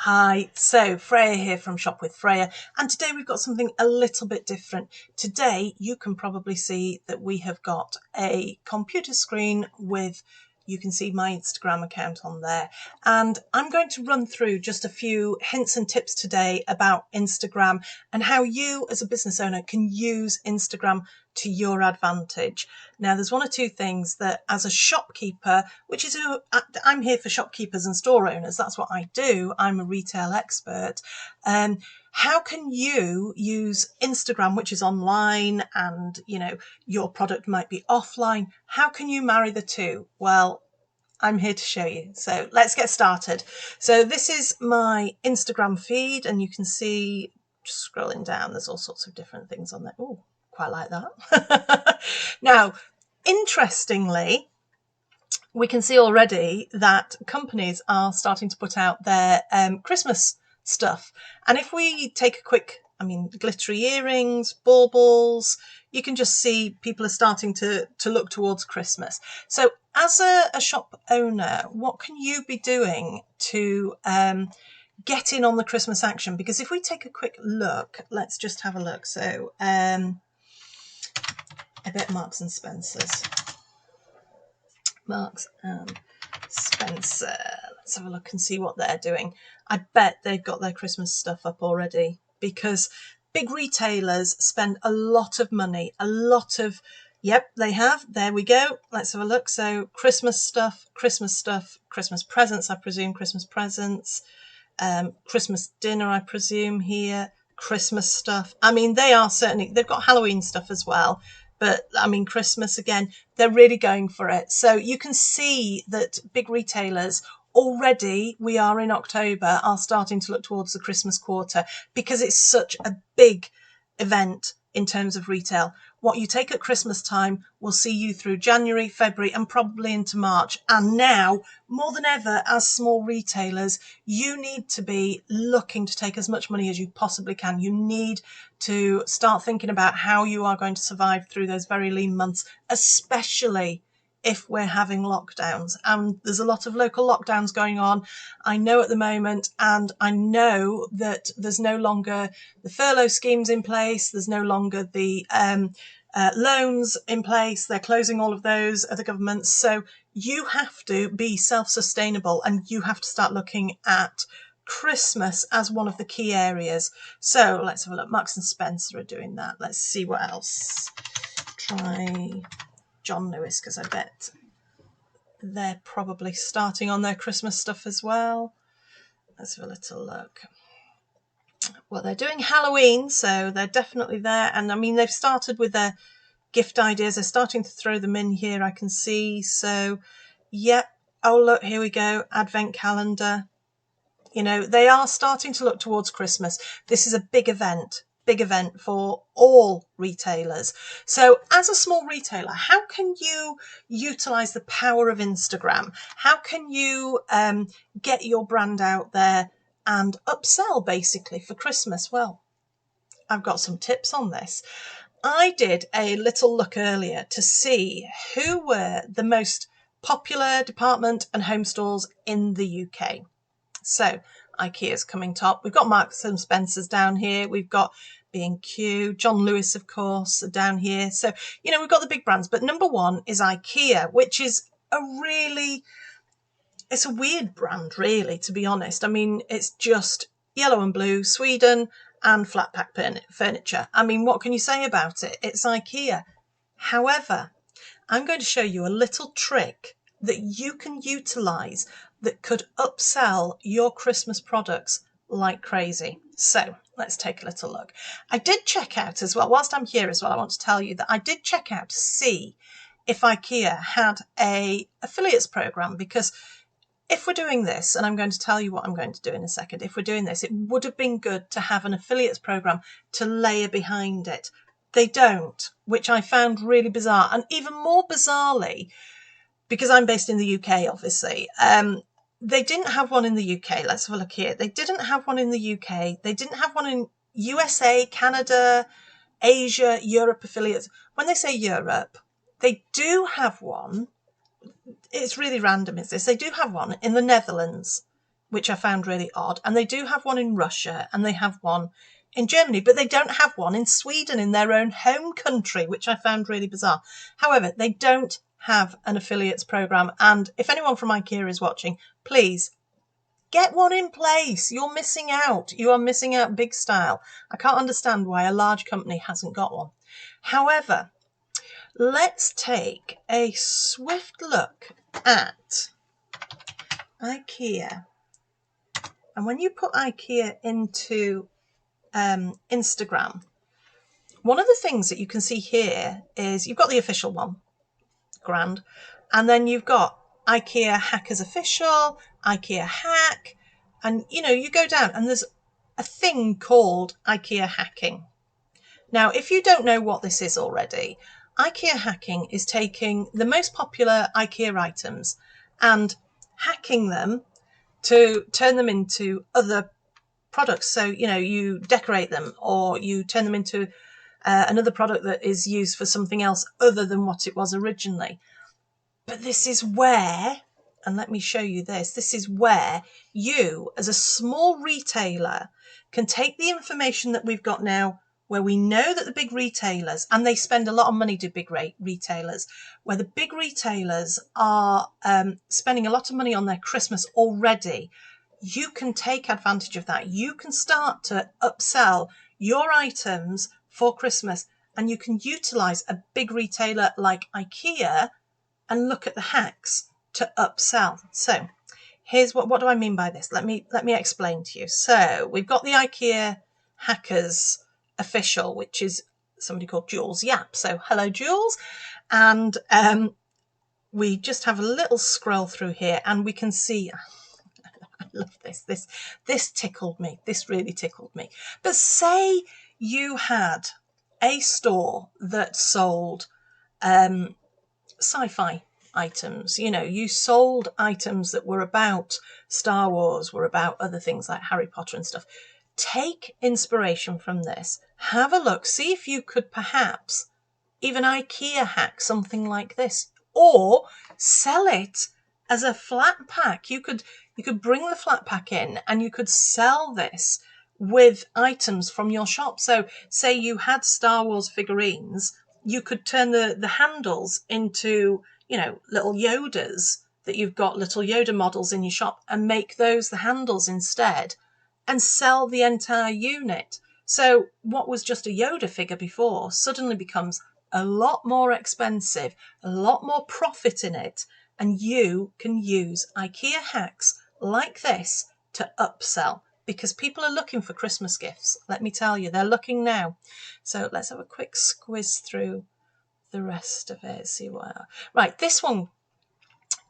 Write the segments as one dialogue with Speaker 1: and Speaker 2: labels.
Speaker 1: Hi, so Freya here from Shop with Freya, and today we've got something a little bit different. Today you can probably see that we have got a computer screen with, you can see my Instagram account on there, and I'm going to run through just a few hints and tips today about Instagram and how you as a business owner can use Instagram to your advantage. Now there's one or two things that as a shopkeeper, which is I'm here for shopkeepers and store owners, that's what I do, I'm a retail expert. How can you use Instagram, which is online, and your product might be offline? How can you marry the two? Well, I'm here to show you. So let's get started. So this is my Instagram feed, and you can see, just scrolling down, there's all sorts of different things on there. Oh, quite like that. Now, interestingly, we can see already that companies are starting to put out their Christmas stuff. And if we take a quick, glittery earrings, baubles, you can just see people are starting to look towards Christmas. So as a shop owner, what can you be doing to get in on the Christmas action? Because if we take a quick look, let's just have a look. So I bet Marks and Spencer's. Marks and Spencer. Let's have a look and see what they're doing. I bet they've got their Christmas stuff up already, because big retailers spend a lot of money, yep, they have. There we go. Let's have a look. So Christmas stuff, Christmas presents, I presume, Christmas presents, Christmas dinner, I presume here, Christmas stuff. They are certainly, they've got Halloween stuff as well. But Christmas, again, they're really going for it. So you can see that big retailers already, we are in October, are starting to look towards the Christmas quarter, because it's such a big event in terms of retail. What you take at Christmas time will see you through January, February, and probably into March. And now, more than ever, as small retailers, you need to be looking to take as much money as you possibly can. You need to start thinking about how you are going to survive through those very lean months, especially if we're having lockdowns. And there's a lot of local lockdowns going on, I know, at the moment, and I know that there's no longer the furlough schemes in place, there's no longer the loans in place, they're closing all of those at the government. So you have to be self-sustainable, and you have to start looking at Christmas as one of the key areas. So let's have a look. Marks and Spencer are doing that. Let's see what else. Try John Lewis, because I bet they're probably starting on their Christmas stuff as well. Let's have a little look. Well, they're doing Halloween, so they're definitely there. And they've started with their gift ideas. They're starting to throw them in here, I can see. So, yep. Oh, look, here we go. Advent calendar. They are starting to look towards Christmas. This is a big event for all retailers. So as a small retailer, how can you utilize the power of Instagram? How can you get your brand out there and upsell basically for Christmas? Well, I've got some tips on this. I did a little look earlier to see who were the most popular department and home stores in the UK. So IKEA's coming top. We've got Marks and Spencer's down here. We've got B&Q, John Lewis, of course, down here. So, we've got the big brands. But number one is IKEA, which is it's a weird brand, really, to be honest. It's just yellow and blue, Sweden, and flat pack furniture. What can you say about it? It's IKEA. However, I'm going to show you a little trick that you can utilise that could upsell your Christmas products like crazy. So let's take a little look. I did check out as well, whilst I'm here as well, I want to tell you that I did check out to see if IKEA had a affiliates program, because if we're doing this, and I'm going to tell you what I'm going to do in a second, if we're doing this, it would have been good to have an affiliates program to layer behind it. They don't, which I found really bizarre. And even more bizarrely, because I'm based in the UK, obviously, they didn't have one in the UK. Let's have a look here. They didn't have one in the UK. They didn't have one in USA, Canada, Asia, Europe affiliates. When they say Europe, they do have one. It's really random, is this? They do have one in the Netherlands, which I found really odd. And they do have one in Russia and they have one in Germany, but they don't have one in Sweden, in their own home country, which I found really bizarre. However, they don't have an affiliates program. And if anyone from IKEA is watching, please get one in place. You're missing out. You are missing out big style. I can't understand why a large company hasn't got one. However, let's take a swift look at IKEA. And when you put IKEA into Instagram, one of the things that you can see here is you've got the official one, grand, and then you've got IKEA Hackers Official, IKEA Hack, and you go down and there's a thing called IKEA Hacking. Now, if you don't know what this is already, IKEA Hacking is taking the most popular IKEA items and hacking them to turn them into other products. So, you decorate them or you turn them into another product that is used for something else other than what it was originally. But this is where, and let me show you this is where you, as a small retailer, can take the information that we've got now, where we know that the big retailers, and they spend a lot of money to big retailers, where the big retailers are spending a lot of money on their Christmas already. You can take advantage of that. You can start to upsell your items for Christmas, and you can utilize a big retailer like IKEA and look at the hacks to upsell. So here's what do I mean by this? Let me explain to you. So we've got the IKEA Hackers Official, which is somebody called Jules Yap. So hello, Jules. And we just have a little scroll through here and we can see, I love this. This tickled me. This really tickled me. But say you had a store that sold sci-fi items. You sold items that were about Star Wars, were about other things like Harry Potter and stuff. Take inspiration from this. Have a look. See if you could perhaps even IKEA hack something like this, or sell it as a flat pack. You could bring the flat pack in and you could sell this with items from your shop. So say you had Star Wars figurines, you could turn the handles into, little Yodas, that you've got little Yoda models in your shop, and make those the handles instead and sell the entire unit. So what was just a Yoda figure before suddenly becomes a lot more expensive, a lot more profit in it, and you can use IKEA hacks like this to upsell, because people are looking for Christmas gifts. Let me tell you, they're looking now. So let's have a quick squiz through the rest of it, see what. Right, this one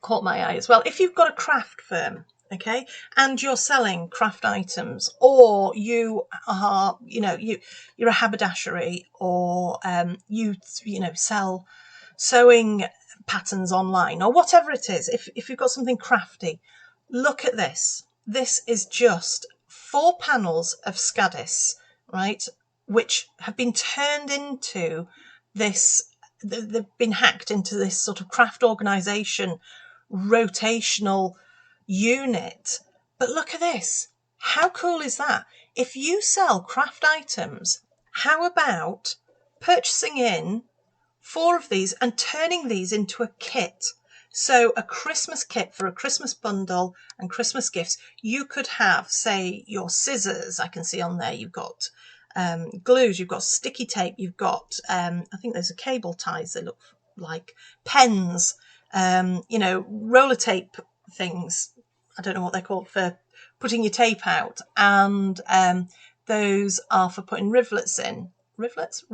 Speaker 1: caught my eye as well. If you've got a craft firm, okay, and you're selling craft items, or you are, you're a haberdashery, or you sell sewing patterns online, or whatever it is, if you've got something crafty, look at this. This is just 4 panels of Scadis, right, which have been turned into this, they've been hacked into this sort of craft organisation rotational unit. But look at this. How cool is that? If you sell craft items, how about purchasing in 4 of these and turning these into a kit? So a Christmas kit for a Christmas bundle and Christmas gifts. You could have, say, your scissors. I can see on there you've got glues, you've got sticky tape, you've got, I think those are cable ties, they look like pens, roller tape things. I don't know what they're called for putting your tape out. And those are for putting rivets in. Rivets?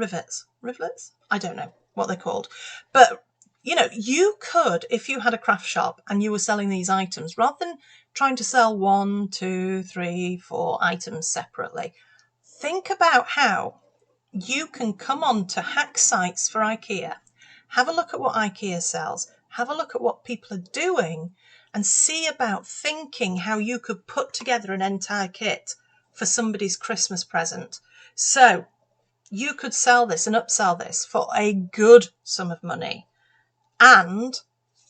Speaker 1: I don't know what they're called. But you could, if you had a craft shop and you were selling these items, rather than trying to sell 1, 2, 3, 4 items separately, think about how you can come on to hack sites for IKEA, have a look at what IKEA sells, have a look at what people are doing, and see about thinking how you could put together an entire kit for somebody's Christmas present. So you could sell this and upsell this for a good sum of money. And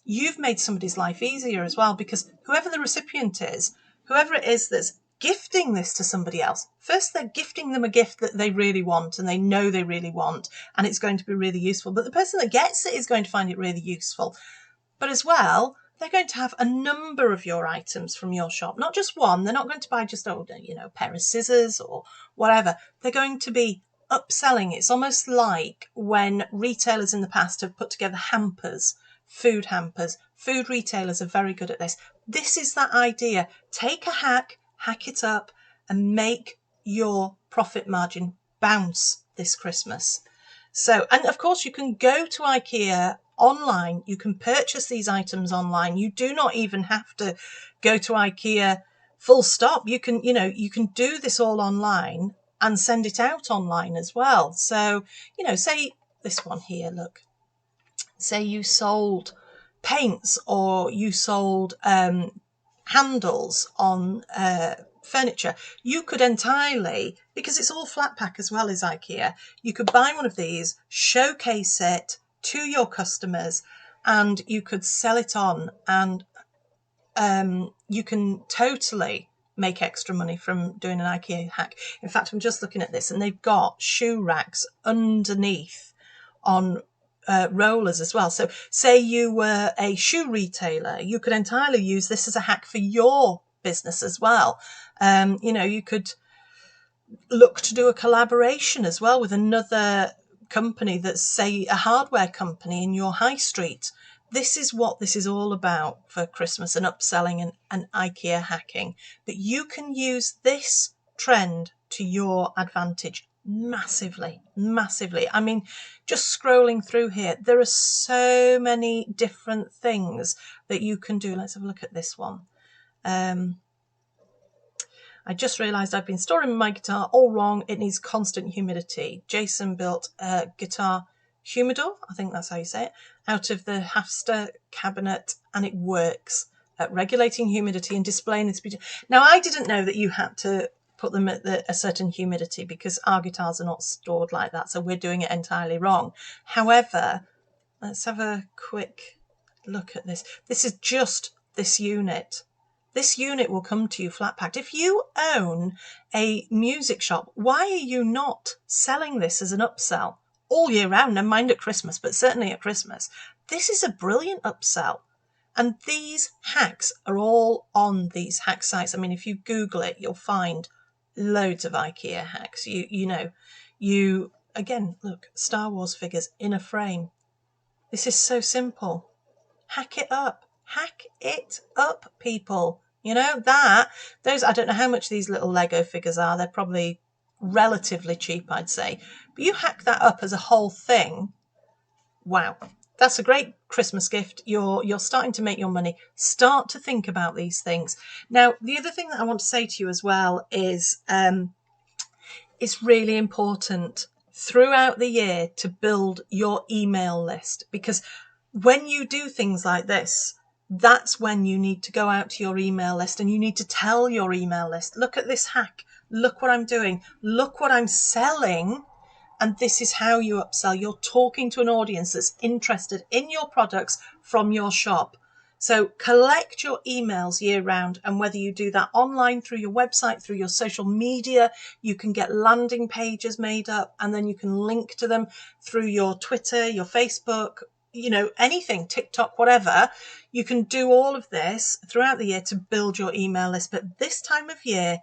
Speaker 1: you've made somebody's life easier as well, because whoever the recipient is, whoever it is that's gifting this to somebody else, first they're gifting them a gift that they really want and they know they really want, and it's going to be really useful. But the person that gets it is going to find it really useful. But as well, they're going to have a number of your items from your shop, not just one. They're not going to buy just, a pair of scissors or whatever. They're going to be upselling. It's almost like when retailers in the past have put together hampers, food hampers. Food retailers are very good at this. This is that idea. Take a hack it up, and make your profit margin bounce this Christmas. So, and of course you can go to IKEA online. You can purchase these items online. You do not even have to go to IKEA full stop. You can do this all online and send it out online as well. So, say this one here, look, say you sold paints or you sold handles on furniture. You could entirely, because it's all flat pack as well as IKEA, you could buy one of these, showcase it to your customers, and you could sell it on, and you can totally make extra money from doing an IKEA hack. In fact, I'm just looking at this, and they've got shoe racks underneath on rollers as well. So say you were a shoe retailer, you could entirely use this as a hack for your business as well. You could look to do a collaboration as well with another company that's, say, a hardware company in your high street. This is what this is all about for Christmas, and upselling and IKEA hacking. But you can use this trend to your advantage massively. I mean, just scrolling through here, there are so many different things that you can do. Let's have a look at this one. I just realised I've been storing my guitar all wrong. It needs constant humidity. Jason built a guitar humidor, I think that's how you say it, out of the Hafster cabinet, and it works at regulating humidity and displaying its beauty. Now, I didn't know that you had to put them at a certain humidity, because our guitars are not stored like that, so we're doing it entirely wrong. However, let's have a quick look at this. This is just this unit. This unit will come to you flat packed. If you own a music shop, why are you not selling this as an upsell all year round? Never mind at Christmas, but certainly at Christmas. This is a brilliant upsell. And these hacks are all on these hack sites. I mean, if you Google it, you'll find loads of IKEA hacks. You again, look, Star Wars figures in a frame. This is so simple. Hack it up. Hack it up, people. Those, I don't know how much these little Lego figures are. They're probably relatively cheap, I'd say. But you hack that up as a whole thing. Wow. That's a great Christmas gift. You're starting to make your money. Start to think about these things. Now, the other thing that I want to say to you as well is it's really important throughout the year to build your email list, because when you do things like this, that's when you need to go out to your email list and you need to tell your email list, look at this hack, look what I'm doing, look what I'm selling. And this is how you upsell. You're talking to an audience that's interested in your products from your shop. So collect your emails year round, and whether you do that online through your website, through your social media, you can get landing pages made up, and then you can link to them through your Twitter, your Facebook, anything, TikTok, whatever. You can do all of this throughout the year to build your email list. But this time of year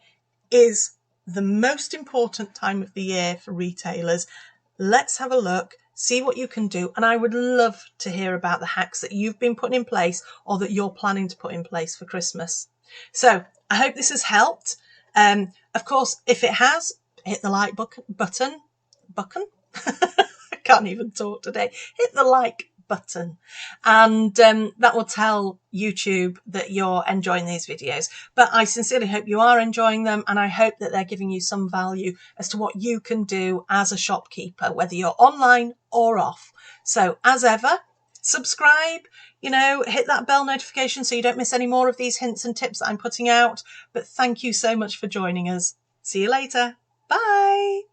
Speaker 1: is the most important time of the year for retailers. Let's have a look, see what you can do. And I would love to hear about the hacks that you've been putting in place or that you're planning to put in place for Christmas. So I hope this has helped. Of course, if it has, hit the like button. I can't even talk today. Hit the like button, and that will tell YouTube that you're enjoying these videos. But I sincerely hope you are enjoying them, and I hope that they're giving you some value as to what you can do as a shopkeeper, whether you're online or off. So as ever, subscribe, hit that bell notification so you don't miss any more of these hints and tips that I'm putting out. But thank you so much for joining us. See you later. Bye.